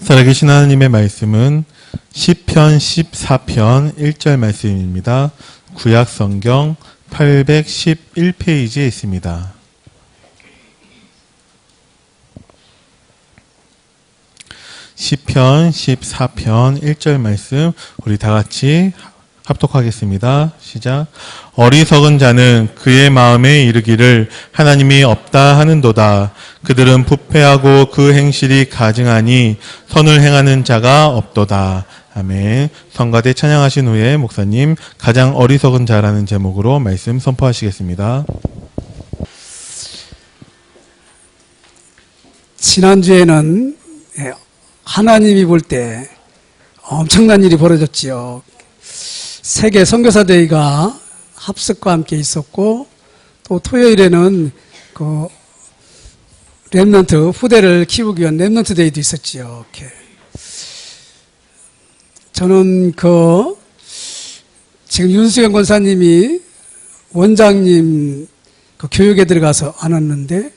살아계신 하나님의 말씀은 시편 14편 1절 말씀입니다. 구약성경 811페이지에 있습니다. 시편 14편 1절 말씀 우리 다같이 합독하겠습니다. 시작. 어리석은 자는 그의 마음에 이르기를 하나님이 없다 하는도다. 그들은 부패하고 그 행실이 가증하니 선을 행하는 자가 없도다. 아멘. 성가대 찬양하신 후에 목사님 가장 어리석은 자라는 제목으로 말씀 선포하시겠습니다. 지난주에는 하나님이 볼 때 엄청난 일이 벌어졌지요. 세계 선교사대회가 합석과 함께 있었고, 또 토요일에는 그 렘넌트 후대를 키우기 위한 렘넌트 데이도 있었지요. 이렇게. 저는 지금 윤수경 권사님이 원장님 교육에 들어가서 안 왔는데,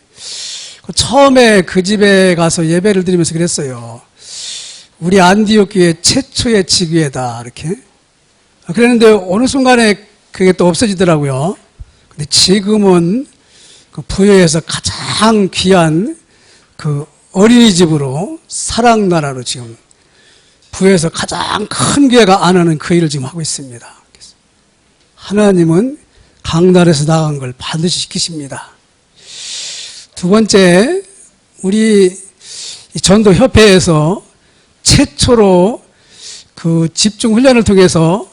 처음에 그 집에 가서 예배를 드리면서 그랬어요. 우리 안디옥 교회 최초의 지교회다, 이렇게. 그랬는데 어느 순간에 그게 또 없어지더라고요. 근데 지금은 그 부여에서 가장 귀한 그 어린이집으로 사랑나라로 지금 부여에서 가장 큰 교회가 안 하는 그 일을 지금 하고 있습니다. 하나님은 강단에서 나간 걸 반드시 시키십니다. 두 번째, 우리 전도협회에서 최초로 그 집중 훈련을 통해서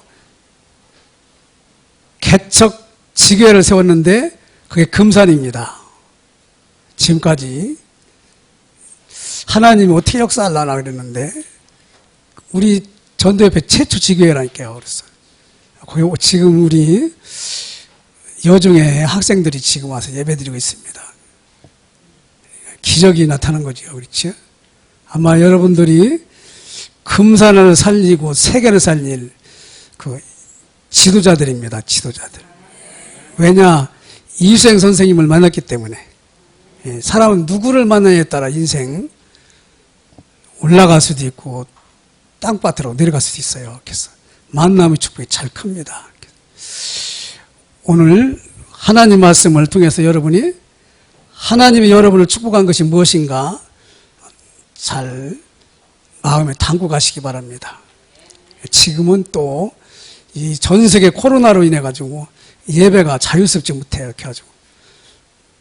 개척 지교회를 세웠는데 그게 금산입니다. 지금까지 하나님이 어떻게 역사하려나 그랬는데 우리 전도협회 최초 지교회라니까요. 그래서 거기 지금 우리 여중의 학생들이 지금 와서 예배드리고 있습니다. 기적이 나타난 거죠. 그렇죠? 아마 여러분들이 금산을 살리고 세계를 살릴 그 지도자들입니다. 지도자들. 왜냐? 이수행 선생님을 만났기 때문에. 사람은 누구를 만나냐에 따라 인생 올라갈 수도 있고 땅밭으로 내려갈 수도 있어요. 그래서 만남의 축복이 잘 큽니다. 오늘 하나님 말씀을 통해서 여러분이 하나님이 여러분을 축복한 것이 무엇인가 잘 마음에 담고 가시기 바랍니다. 지금은 또 이 전 세계 코로나로 인해 가지고 예배가 자유스럽지 못해요. 이렇게 가지고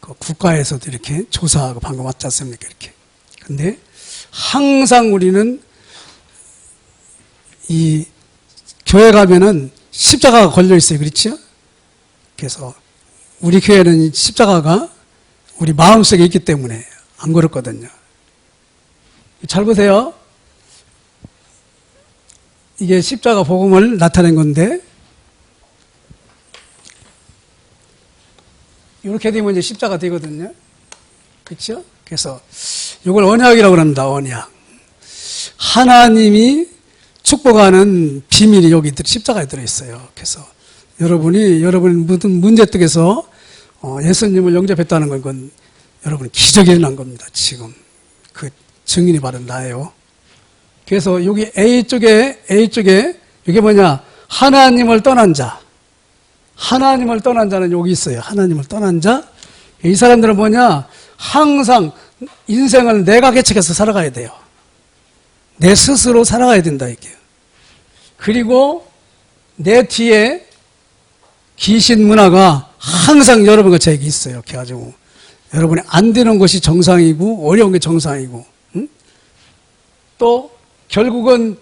그 국가에서도 이렇게 조사하고 방금 왔지 않습니까? 이렇게. 근데 항상 우리는 이 교회 가면은 십자가가 걸려 있어요. 그렇죠? 그래서 우리 교회는 십자가가 우리 마음속에 있기 때문에 안 그렇거든요. 잘 보세요. 이게 십자가 복음을 나타낸 건데, 이렇게 되면 이제 십자가 되거든요. 그렇죠? 그래서 이걸 언약이라고 합니다. 언약. 하나님이 축복하는 비밀이 여기 십자가에 들어있어요. 그래서 여러분이 무슨 문제떡에서 예수님을 영접했다는 건 그건 여러분 기적이 일어난 겁니다. 지금 그 증인이 바로 나예요. 그래서 여기 A쪽에 이게 뭐냐? 하나님을 떠난 자. 하나님을 떠난 자는 여기 있어요. 하나님을 떠난 자. 이 사람들은 뭐냐? 항상 인생을 내가 개척해서 살아가야 돼요. 내 스스로 살아가야 된다 이게요. 그리고 내 뒤에 귀신 문화가 항상 여러분과 저에게 있어요. 이렇게 해가지고 여러분이 안 되는 것이 정상이고 어려운 게 정상이고, 응? 또 결국은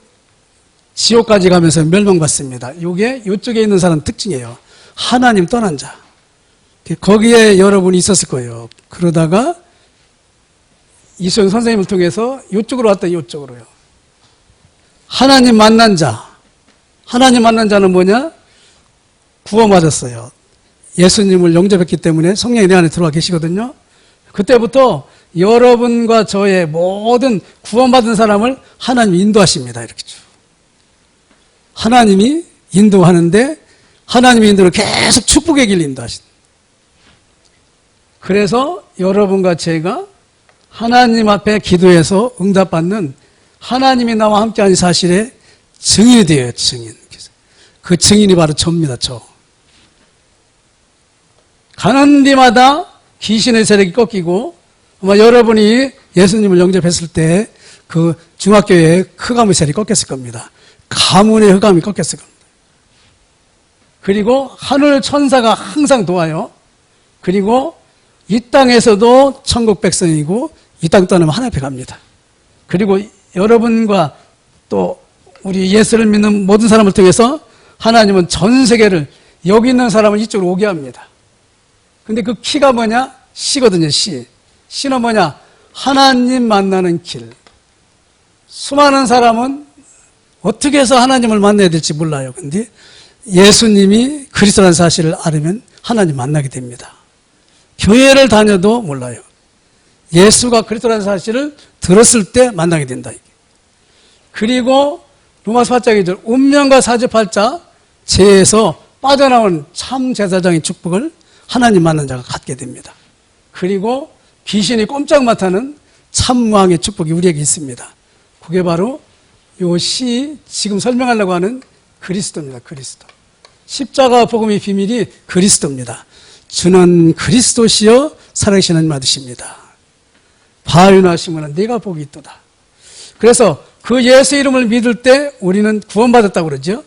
지옥까지 가면서 멸망받습니다. 이게 이쪽에 있는 사람 특징이에요. 하나님 떠난 자. 거기에 여러분이 있었을 거예요. 그러다가 이수영 선생님을 통해서 이쪽으로 왔다 이쪽으로요. 하나님 만난 자. 하나님 만난 자는 뭐냐? 구원받았어요. 예수님을 영접했기 때문에 성령이 내 안에 들어와 계시거든요. 그때부터 여러분과 저의 모든 구원받은 사람을 하나님이 인도하십니다. 이렇게 쭉. 하나님이 인도하는데 하나님의 인도를 계속 축복의 길로 인도하신다. 그래서 여러분과 제가 하나님 앞에 기도해서 응답받는 하나님이 나와 함께하는 사실에 증인이 되어요. 증인. 그 증인이 바로 저입니다. 저. 가는 데마다 귀신의 세력이 꺾이고 아마 여러분이 예수님을 영접했을 때 그 중학교에 흑암의 세력이 꺾였을 겁니다. 가문의 흑암이 꺾였을 겁니다. 그리고 하늘 천사가 항상 도와요. 그리고 이 땅에서도 천국 백성이고 이 땅 떠나면 하나님 앞에 갑니다. 그리고 여러분과 또 우리 예수를 믿는 모든 사람을 통해서 하나님은 전 세계를 여기 있는 사람을 이쪽으로 오게 합니다. 근데 그 키가 뭐냐? 시거든요, 시. 시는 뭐냐? 하나님 만나는 길. 수많은 사람은 어떻게 해서 하나님을 만나야 될지 몰라요. 근데 예수님이 그리스도라는 사실을 알으면 하나님 만나게 됩니다. 교회를 다녀도 몰라요. 예수가 그리스도라는 사실을 들었을 때 만나게 된다. 그리고 로마서 8장 2절 운명과 사주팔자 죄에서 빠져나온 참 제사장의 축복을 하나님 만난 자가 갖게 됩니다. 그리고 귀신이 꼼짝 못하는 참왕의 축복이 우리에게 있습니다. 그게 바로 요 시 지금 설명하려고 하는 그리스도입니다. 그리스도. 십자가 복음의 비밀이 그리스도입니다. 주는 그리스도시여 살아계신 하나님 아드십니다. 바알나 시몬아 네가 복이 있도다. 그래서 그 예수 이름을 믿을 때 우리는 구원받았다고 그러죠.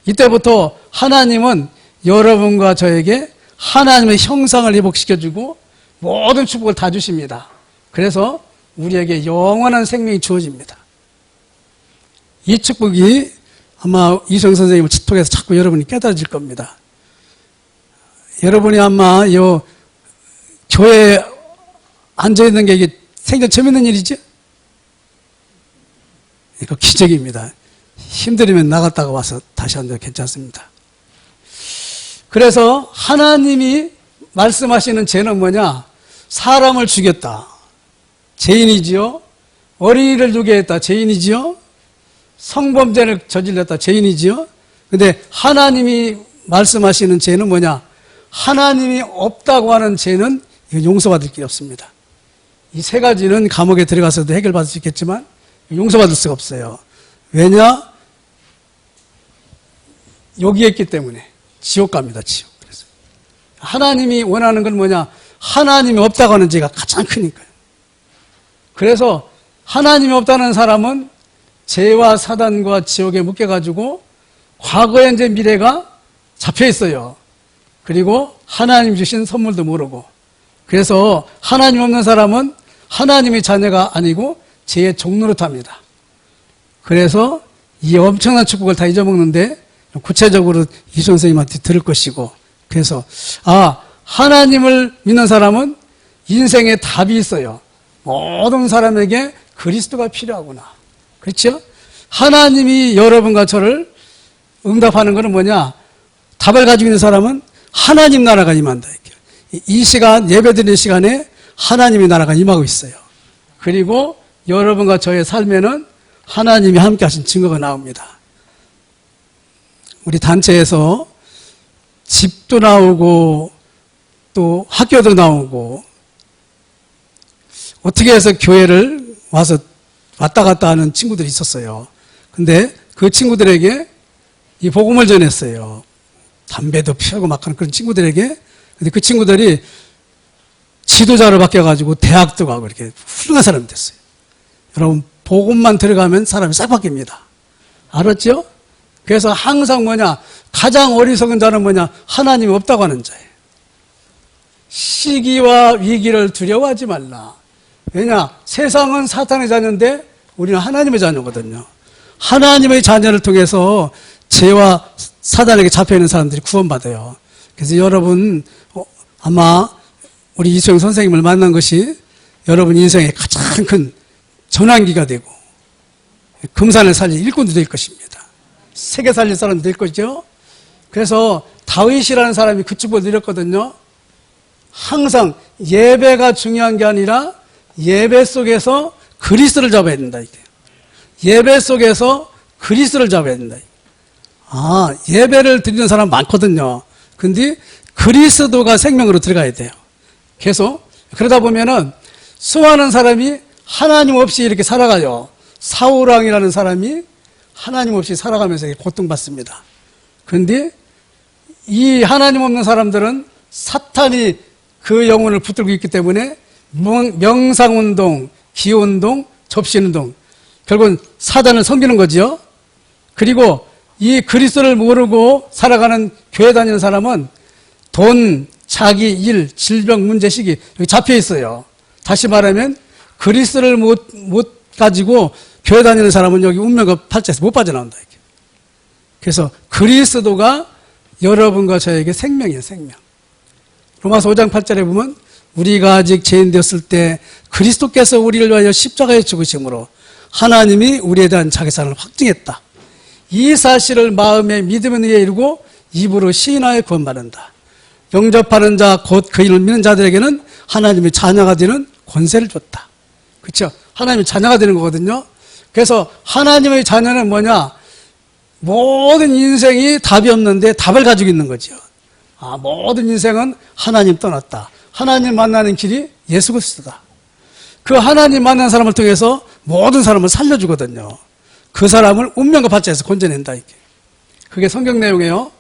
이때부터 하나님은 여러분과 저에게 하나님의 형상을 회복시켜주고 모든 축복을 다 주십니다. 그래서 우리에게 영원한 생명이 주어집니다. 이 축복이 아마 이성 선생님을 통해서 자꾸 여러분이 깨달아질 겁니다. 여러분이 아마 요 교회에 앉아있는 게 이게 생전 처음 있는 일이죠? 이거 기적입니다. 힘들으면 나갔다가 와서 다시 앉아도 괜찮습니다. 그래서 하나님이 말씀하시는 죄는 뭐냐? 사람을 죽였다. 죄인이지요. 어린이를 죽게 했다. 죄인이지요. 성범죄를 저질렀다. 죄인이지요. 근데 하나님이 말씀하시는 죄는 뭐냐? 하나님이 없다고 하는 죄는 용서받을 게 없습니다. 이 세 가지는 감옥에 들어가서도 해결받을 수 있겠지만 용서받을 수가 없어요. 왜냐? 여기에 있기 때문에 지옥 갑니다. 지옥. 그래서 하나님이 원하는 건 뭐냐? 하나님이 없다고 하는 죄가 가장 크니까요. 그래서 하나님이 없다는 사람은 죄와 사단과 지옥에 묶여가지고 과거, 현재, 미래가 잡혀 있어요. 그리고 하나님 주신 선물도 모르고. 그래서 하나님 없는 사람은 하나님의 자녀가 아니고 죄의 종로로 탑니다. 그래서 이 엄청난 축복을 다 잊어먹는데 구체적으로 이son 선생님한테 들을 것이고, 그래서 하나님을 믿는 사람은 인생에 답이 있어요. 모든 사람에게 그리스도가 필요하구나. 그렇죠? 하나님이 여러분과 저를 응답하는 것은 뭐냐? 답을 가지고 있는 사람은 하나님 나라가 임한다. 이 시간, 예배드리는 시간에 하나님의 나라가 임하고 있어요. 그리고 여러분과 저의 삶에는 하나님이 함께 하신 증거가 나옵니다. 우리 단체에서 집도 나오고 또 학교도 나오고 어떻게 해서 교회를 와서 왔다 갔다 하는 친구들이 있었어요. 근데 그 친구들에게 이 복음을 전했어요. 담배도 피우고 막 하는 그런 친구들에게. 근데 그 친구들이 지도자로 바뀌어가지고 대학도 가고 이렇게 훌륭한 사람이 됐어요. 여러분, 복음만 들어가면 사람이 싹 바뀝니다. 알았죠? 그래서 항상 뭐냐? 가장 어리석은 자는 뭐냐? 하나님이 없다고 하는 자예요. 시기와 위기를 두려워하지 말라. 왜냐? 세상은 사탄의 자녀인데 우리는 하나님의 자녀거든요. 하나님의 자녀를 통해서 죄와 사단에게 잡혀있는 사람들이 구원받아요. 그래서 여러분 아마 우리 이소영 선생님을 만난 것이 여러분 인생의 가장 큰 전환기가 되고 금산을 살릴 일꾼도 될 것입니다. 세계 살릴 사람도 될 거죠. 그래서 다윗이라는 사람이 그 축복을 누렸거든요. 항상 예배가 중요한 게 아니라 예배 속에서 그리스도를 잡아야 된다. 예배 속에서 그리스도를 잡아야 된다. 예배를 드리는 사람 많거든요. 근데 그리스도가 생명으로 들어가야 돼요. 계속. 그러다 보면은 수많은 사람이 하나님 없이 이렇게 살아가요. 사울왕이라는 사람이 하나님 없이 살아가면서 고통받습니다. 그런데 이 하나님 없는 사람들은 사탄이 그 영혼을 붙들고 있기 때문에 명상운동, 기운동, 접신운동, 결국은 사단을 섬기는 거지요. 그리고 이 그리스도를 모르고 살아가는 교회 다니는 사람은 돈, 자기 일, 질병, 문제, 시기 여기 잡혀 있어요. 다시 말하면 그리스도를 못 가지고 교회 다니는 사람은 여기 운명과 팔자에서 못 빠져나온다. 이렇게. 그래서 그리스도가 여러분과 저에게 생명이에요, 생명. 로마서 5장 8절에 보면 우리가 아직 죄인 되었을 때 그리스도께서 우리를 위하여 십자가에 죽으심으로 하나님이 우리에 대한 자기 사랑을 확증했다. 이 사실을 마음에 믿으면 의에 이르고 입으로 시인하여 구원받는다. 영접하는 자 곧 그 이름을 믿는 자들에게는 하나님의 자녀가 되는 권세를 줬다. 그렇죠? 하나님의 자녀가 되는 거거든요. 그래서 하나님의 자녀는 뭐냐? 모든 인생이 답이 없는데 답을 가지고 있는 거죠. 모든 인생은 하나님 떠났다. 하나님 만나는 길이 예수 그리스도다. 그 하나님 만난 사람을 통해서 모든 사람을 살려주거든요. 그 사람을 운명과 팔자에서 건져낸다. 이게. 그게 성경 내용이에요.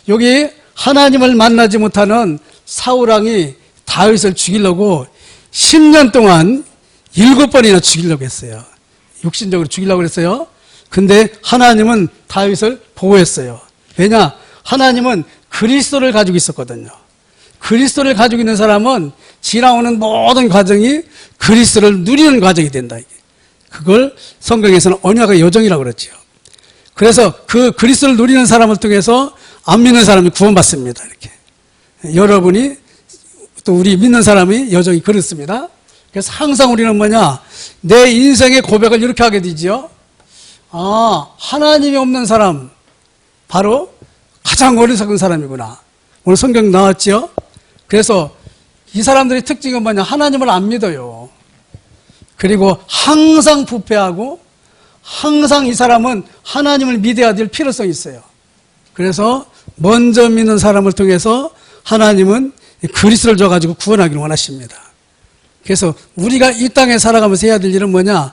여기 하나님을 만나지 못하는 사울왕이 다윗을 죽이려고 10년 동안 7번이나 죽이려고 했어요. 육신적으로 죽이려고 했어요. 근데 하나님은 다윗을 보호했어요. 왜냐? 하나님은 그리스도를 가지고 있었거든요. 그리스도를 가지고 있는 사람은 지나오는 모든 과정이 그리스도를 누리는 과정이 된다. 그걸 성경에서는 언약의 여정이라고 그랬죠. 그래서 그 그리스도를 누리는 사람을 통해서 안 믿는 사람이 구원받습니다. 이렇게. 여러분이 또 우리 믿는 사람이 여정이 그렇습니다. 그래서 항상 우리는 뭐냐? 내 인생의 고백을 이렇게 하게 되지요. 하나님이 없는 사람, 바로 가장 어리석은 사람이구나. 오늘 성경 나왔죠? 그래서 이 사람들의 특징은 뭐냐? 하나님을 안 믿어요. 그리고 항상 부패하고 항상 이 사람은 하나님을 믿어야 될 필요성이 있어요. 그래서 먼저 믿는 사람을 통해서 하나님은 그리스도를 줘가지고 구원하기를 원하십니다. 그래서 우리가 이 땅에 살아가면서 해야 될 일은 뭐냐?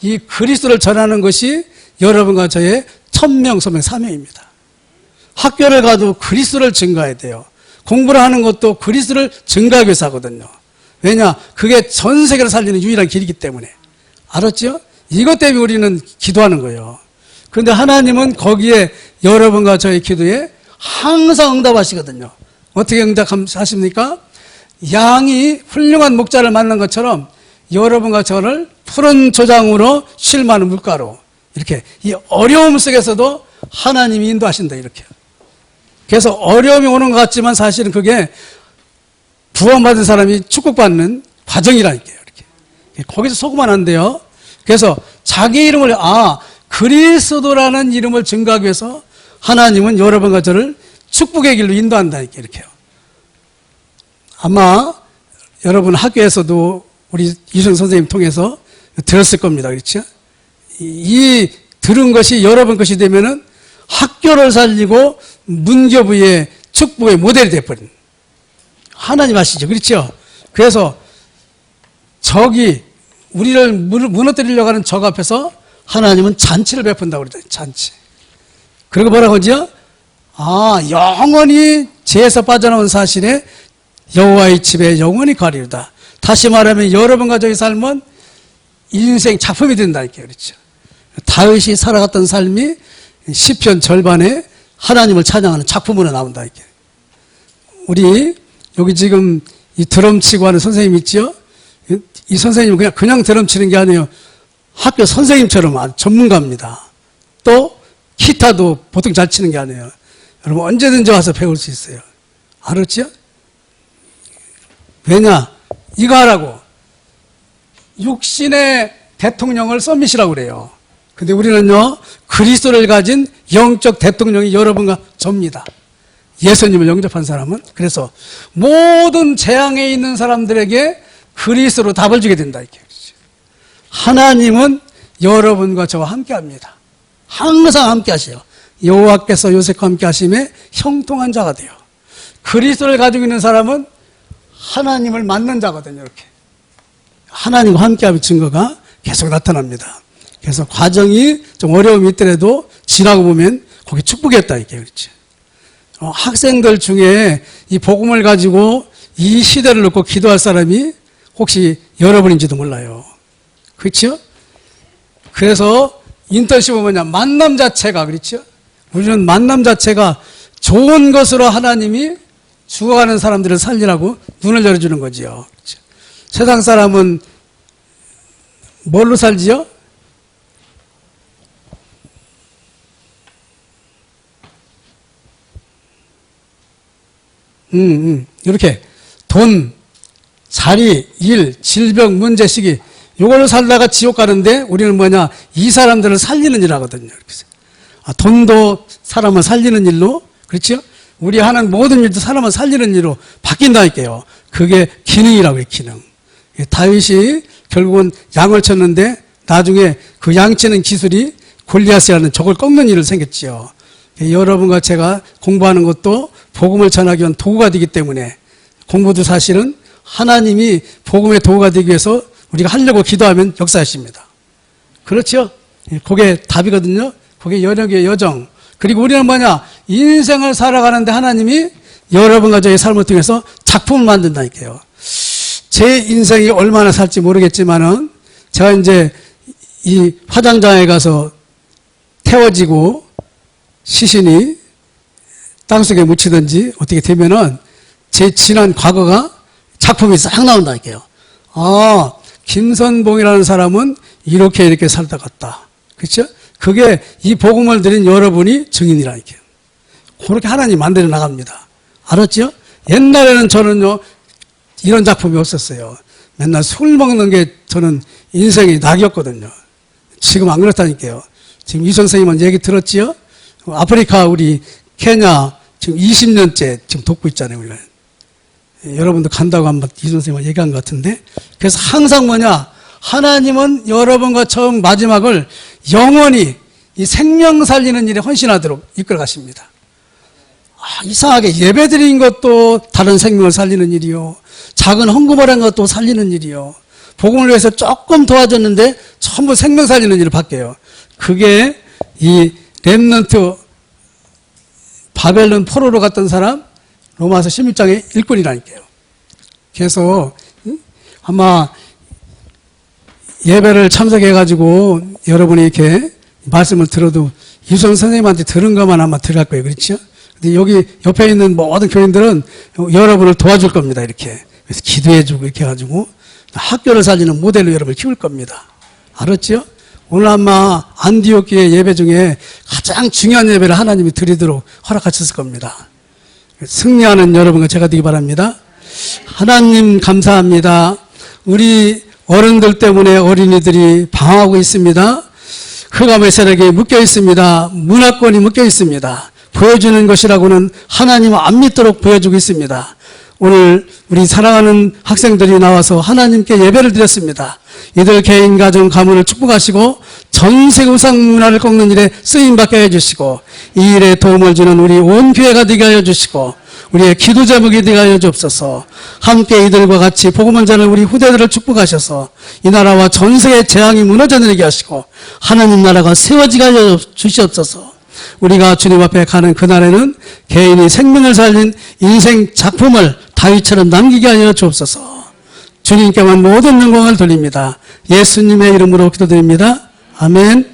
이 그리스도를 전하는 것이 여러분과 저의 천명, 소명, 사명입니다. 학교를 가도 그리스도를 증거해야 돼요. 공부를 하는 것도 그리스도를 증거하기 위해서 하거든요. 왜냐? 그게 전 세계를 살리는 유일한 길이기 때문에. 알았죠? 이것 때문에 우리는 기도하는 거예요. 그런데 하나님은 거기에 여러분과 저의 기도에 항상 응답하시거든요. 어떻게 응답하십니까? 양이 훌륭한 목자를 만난 것처럼 여러분과 저를 푸른 조장으로 쉴 만한 물가로 이렇게 이 어려움 속에서도 하나님이 인도하신다. 이렇게. 그래서 어려움이 오는 것 같지만 사실은 그게 구원받은 사람이 축복받는 과정이라니까요. 이렇게. 거기서 속으면 안 돼요. 그래서 자기 이름을 그리스도라는 이름을 증거하기 위해서 하나님은 여러분과 저를 축복의 길로 인도한다. 이렇게요. 아마 여러분 학교에서도 우리 이성 선생님 통해서 들었을 겁니다. 그렇죠? 이 들은 것이 여러분 것이 되면은 학교를 살리고 문교부의 축복의 모델이 되어버린 하나님 아시죠? 그렇죠? 그래서 적이 우리를 무너뜨리려고 하는 적 앞에서 하나님은 잔치를 베푼다고 그러죠. 잔치. 그리고 뭐라고 하죠? 영원히 죄에서 빠져나온 사실에 여호와의 집에 영원히 가리우다. 다시 말하면 여러분과 저의 삶은 인생 작품이 된다. 이렇게 그렇죠. 다윗이 살아갔던 삶이 시편 절반에 하나님을 찬양하는 작품으로 나온다. 이렇게. 우리 여기 지금 이 드럼 치고 하는 선생님 있죠? 이 선생님은 그냥 드럼 치는 게 아니에요. 학교 선생님처럼 아주 전문가입니다. 또 기타도 보통 잘 치는 게 아니에요. 여러분 언제든지 와서 배울 수 있어요. 알았죠? 왜냐? 이거 하라고. 육신의 대통령을 서밋이라고 그래요. 근데 우리는요, 그리스도를 가진 영적 대통령이 여러분과 접니다. 예수님을 영접한 사람은. 그래서 모든 재앙에 있는 사람들에게 그리스도로 답을 주게 된다. 이렇게. 하나님은 여러분과 저와 함께 합니다. 항상 함께 하세요. 여호와께서 요셉과 함께 하심에 형통한 자가 돼요. 그리스도를 가지고 있는 사람은 하나님을 만난 자거든요. 이렇게. 하나님과 함께하는 증거가 계속 나타납니다. 그래서 과정이 좀 어려움이 있더라도 지나고 보면 거기 축복이었다 이게 그렇지. 학생들 중에 이 복음을 가지고 이 시대를 놓고 기도할 사람이 혹시 여러분인지도 몰라요. 그렇죠? 그래서 인턴십은 뭐냐? 만남 자체가 그렇죠? 우리는 만남 자체가 좋은 것으로 하나님이 죽어가는 사람들을 살리라고 눈을 열어주는 거지요. 그렇죠? 세상 사람은 뭘로 살지요? 이렇게 돈, 자리, 일, 질병, 문제, 시기 이걸로 살다가 지옥 가는데 우리는 뭐냐? 이 사람들을 살리는 일 하거든요. 돈도 사람을 살리는 일로 그렇죠? 우리 하는 모든 일도 사람을 살리는 일로 바뀐다니까요. 그게 기능이라고 해요. 기능. 다윗이 결국은 양을 쳤는데 나중에 그 양 치는 기술이 골리앗이라는 적을 꺾는 일을 생겼지요. 여러분과 제가 공부하는 것도 복음을 전하기 위한 도구가 되기 때문에 공부도 사실은 하나님이 복음의 도구가 되기 위해서 우리가 하려고 기도하면 역사하십니다. 그렇죠? 그게 답이거든요. 그게 연역의 여정. 그리고 우리는 뭐냐? 인생을 살아가는데 하나님이 여러분과 저의 삶을 통해서 작품을 만든다니까요. 제 인생이 얼마나 살지 모르겠지만은 제가 이제 이 화장장에 가서 태워지고 시신이 땅속에 묻히든지 어떻게 되면은 제 지난 과거가 작품이 싹 나온다니까요. 아, 김선봉이라는 사람은 이렇게 살다 갔다. 그렇죠? 그게 이 복음을 드린 여러분이 증인이라니까요. 그렇게 하나님 만들어 나갑니다. 알았죠? 옛날에는 저는요, 이런 작품이 없었어요. 맨날 술 먹는 게 저는 인생의 낙이었거든요. 지금 안 그렇다니까요. 지금 이 선생님은 얘기 들었지요? 아프리카 우리 케냐 지금 20년째 지금 돕고 있잖아요. 우리가. 여러분도 간다고 한번 이 선생님은 얘기한 것 같은데. 그래서 항상 뭐냐? 하나님은 여러분과 처음 마지막을 영원히 이 생명 살리는 일에 헌신하도록 이끌어 가십니다. 이상하게 예배 드린 것도 다른 생명을 살리는 일이요. 작은 헌금을 한 것도 살리는 일이요. 복음을 위해서 조금 도와줬는데 전부 생명 살리는 일을 바뀌어요. 그게 이 렘넌트 바벨론 포로로 갔던 사람 로마서 16장의 일꾼이라니까요. 그래서 아마 예배를 참석해가지고 여러분이 이렇게 말씀을 들어도 유선 선생님한테 들은 것만 아마 들어갈 거예요. 그렇죠? 근데 여기 옆에 있는 모든 교인들은 여러분을 도와줄 겁니다. 이렇게. 그래서 기도해주고 이렇게 해가지고 학교를 살리는 모델로 여러분을 키울 겁니다. 알았죠? 오늘 아마 안디옥 교회 예배 중에 가장 중요한 예배를 하나님이 드리도록 허락하셨을 겁니다. 승리하는 여러분과 제가 되기 바랍니다. 하나님 감사합니다. 우리 어른들 때문에 어린이들이 방황하고 있습니다. 흑암의 세력에 묶여 있습니다. 문화권이 묶여 있습니다. 보여주는 것이라고는 하나님을 안 믿도록 보여주고 있습니다. 오늘 우리 사랑하는 학생들이 나와서 하나님께 예배를 드렸습니다. 이들 개인 가정 가문을 축복하시고 전세 우상 문화를 꺾는 일에 쓰임받게 해주시고 이 일에 도움을 주는 우리 온 교회가 되게 하여 주시고 우리의 기도 제목이 되게 하여 주옵소서. 함께 이들과 같이 복음을 전하는 우리 후대들을 축복하셔서 이 나라와 전 세계의 재앙이 무너져 내리게 하시고 하나님 나라가 세워지게 하여 주시옵소서. 우리가 주님 앞에 가는 그날에는 개인이 생명을 살린 인생 작품을 다윗처럼 남기게 하여 주옵소서. 주님께만 모든 영광을 돌립니다. 예수님의 이름으로 기도드립니다. 아멘.